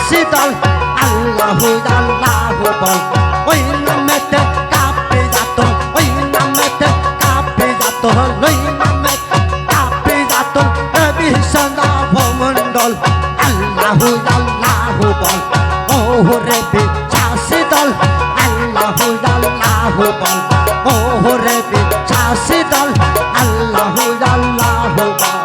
শাসিদল আল্লাহু আল্লাহু বল ওই নামেতে কাঁপে যাত ওই নামেতে কাঁপে যাত ওই নামে কাঁপে যাত বিশ্বনা ভমণ্ডল আল্লাহু আল্লাহু বল ওরে শাসিদল আল্লাহু আল্লাহু বল ওরে শাসিদল আল্লাহু আল্লাহু বল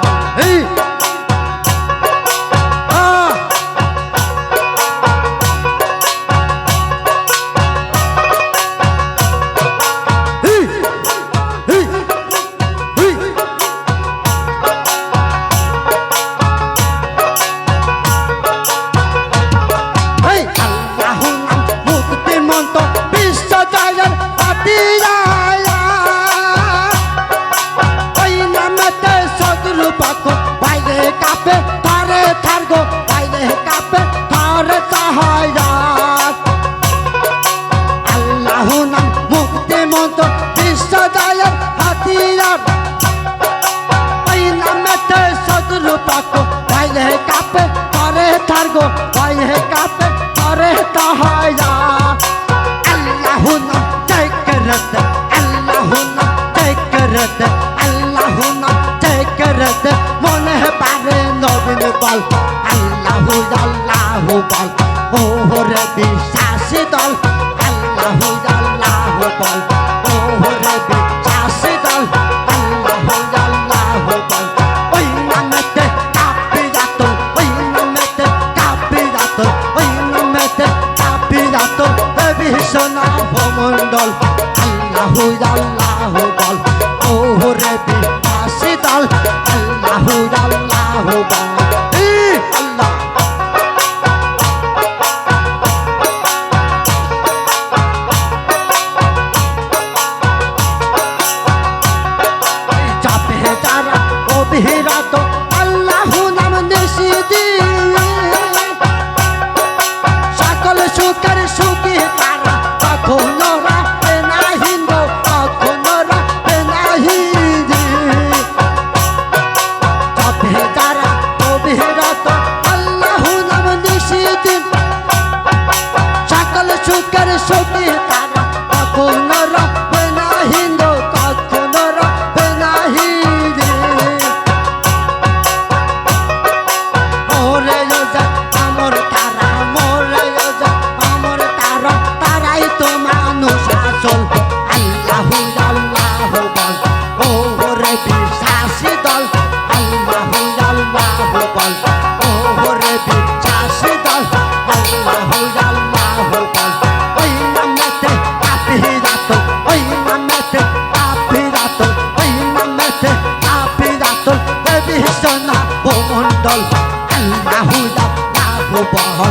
মনে পারে নবীন বল আল্লাহু আল্লাহু বল ওরে বিশ্বাসী দল আল্লাহু আল্লাহু বল ওরে বিশ্বাসী দল আল্লাহু আল্লাহু বল ওই নামেতে কাঁপে যাত ওই নামেতে কাঁপে যাত ওই নামেতে কাঁপে যাত বিশ্বনা ভমণ্ডল আল্লাহু আল্লাহু বল ওরে বিশ্বাসী দল আল্লাহু আল্লাহু বল আল্লাহ চাপে যারা অবিরত আল্লাহু নাম নিষিদ্ধি সকল সুখের সুখী তারা কখনো রাখে না হিন্দু কখনো রাখে না হিন্দি চাপে যারা অবিরত আল্লাহু নাম নিষিদ্ধি সকল সুখের সুখী তারা কখনো রাখে না হিন্দু কখনো রাখে না হিন্দি মোরে যা আমর তারা মোরে যা আমর তারা তারাই তো মানুষ আসল আল্লাহু আল্লাহু বল ওরে বিশ্বাসী দল আল্লাহু আল্লাহু বল ওরে বিশ্বাসী দল আল্লাহু আল্লাহু বল ওই নামেতে কাঁপে যাত ওই নামেতে কাঁপে যাত ওই নামেতে কাঁপে যাত বিশ্বনা ভমণ্ডল আল্লাহু আল্লাহু বল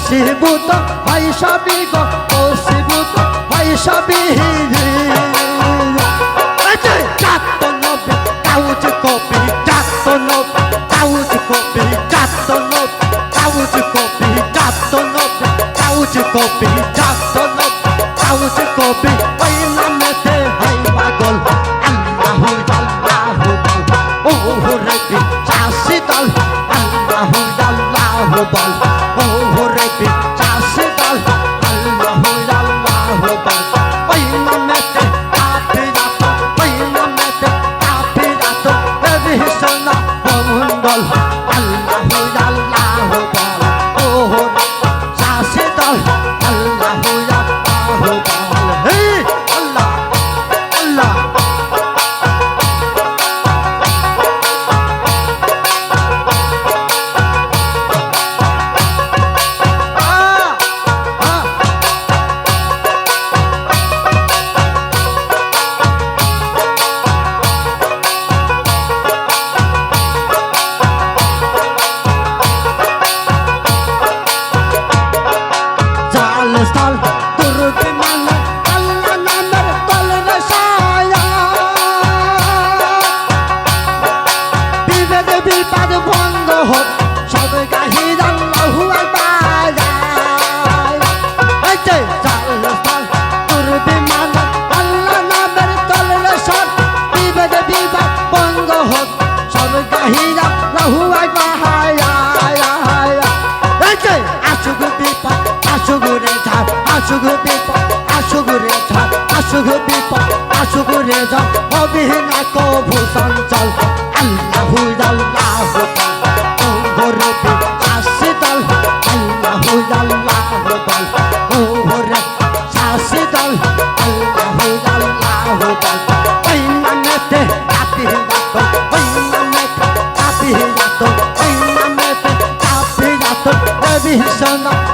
বশীভূত হয় সবই গো বশীভূত হয় সবই যাত নবী কাউজ কপি যাত নবী কাউজ কপি যাত নবী কাউজ কপি যাত নবী কাউজ কপি যাত নবী কাউজ কপি ওই নামেতে হয় পাগল আল্লাহু আল্লাহু বল ওরে বিশ্বাসী দল আল্লাহু আল্লাহু বল ওরে বিশ্বাসী দল আল্লাহু আল্লাহু বল ওই নামেতে কাঁপে যাত ওই নামেতে কাঁপে যাত বিশ্বনা ভমণ্ডল আল্লাহু আল্লাহু বল ওরে বিশ্বাসী দল আসুক বিপদ আসুক রে ঝড় আসুক বিপদ আসুক রে ঝড় হবে না কভু চঞ্চল আল্লাহু আল্লাহু ওরে শাসিদল আল্লাহু আল্লাহু ওরে শাসিদল আল্লাহু আল্লাহু ওই নামেতে কাফিরাত ওই নামেতে কাফিরাত ওই নামেতে কাফিরাত নবী সোনা